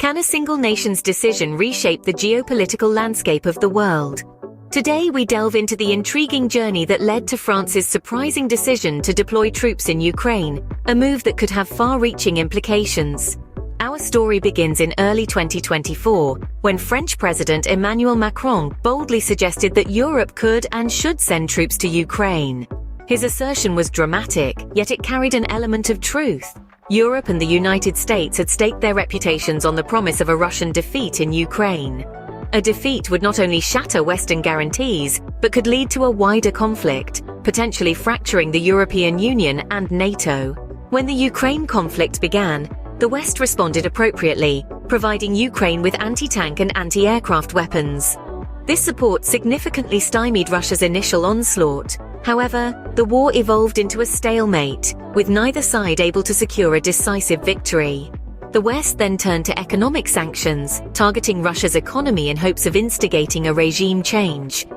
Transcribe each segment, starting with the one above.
Can a single nation's decision reshape the geopolitical landscape of the world? Today we delve into the intriguing journey that led to France's surprising decision to deploy troops in Ukraine, a move that could have far-reaching implications. Our story begins in early 2024, when French President Emmanuel Macron boldly suggested that Europe could and should send troops to Ukraine. His assertion was dramatic, yet it carried an element of truth. Europe and the United States had staked their reputations on the promise of a Russian defeat in Ukraine. A defeat would not only shatter Western guarantees, but could lead to a wider conflict, potentially fracturing the European Union and NATO. When the Ukraine conflict began, the West responded appropriately, providing Ukraine with anti-tank and anti-aircraft weapons. This support significantly stymied Russia's initial onslaught. However, the war evolved into a stalemate, with neither side able to secure a decisive victory. The West then turned to economic sanctions, targeting Russia's economy in hopes of instigating a regime change.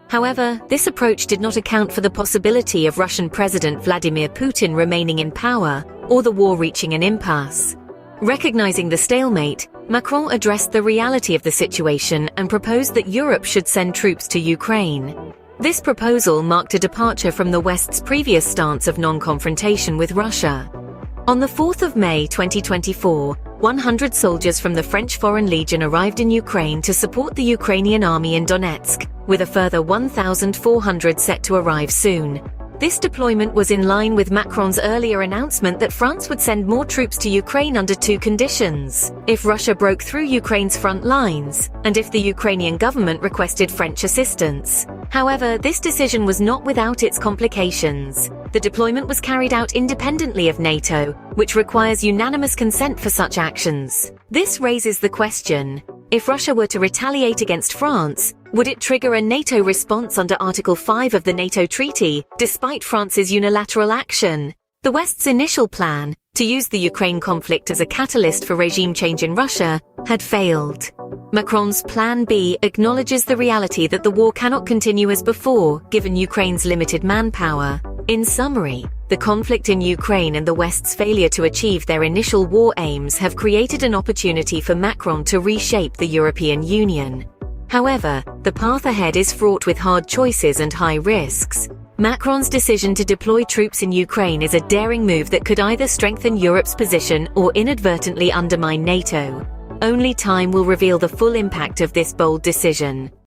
However, this approach did not account for the possibility of Russian President Vladimir Putin remaining in power, or the war reaching an impasse. Recognizing the stalemate, Macron addressed the reality of the situation and proposed that Europe should send troops to Ukraine. This proposal marked a departure from the West's previous stance of non-confrontation with Russia. On the 4th of May 2024, 100 soldiers from the French Foreign Legion arrived in Ukraine to support the Ukrainian army in Donetsk, with a further 1,400 set to arrive soon. This deployment was in line with Macron's earlier announcement that France would send more troops to Ukraine under two conditions: if Russia broke through Ukraine's front lines, and if the Ukrainian government requested French assistance. However, this decision was not without its complications. The deployment was carried out independently of NATO, which requires unanimous consent for such actions. This raises the question: if Russia were to retaliate against France, would it trigger a NATO response under Article 5 of the NATO treaty, despite France's unilateral action? The West's initial plan, to use the Ukraine conflict as a catalyst for regime change in Russia, had failed. Macron's Plan B acknowledges the reality that the war cannot continue as before, given Ukraine's limited manpower. In summary, the conflict in Ukraine and the West's failure to achieve their initial war aims have created an opportunity for Macron to reshape the European Union. However, the path ahead is fraught with hard choices and high risks. Macron's decision to deploy troops in Ukraine is a daring move that could either strengthen Europe's position or inadvertently undermine NATO. Only time will reveal the full impact of this bold decision.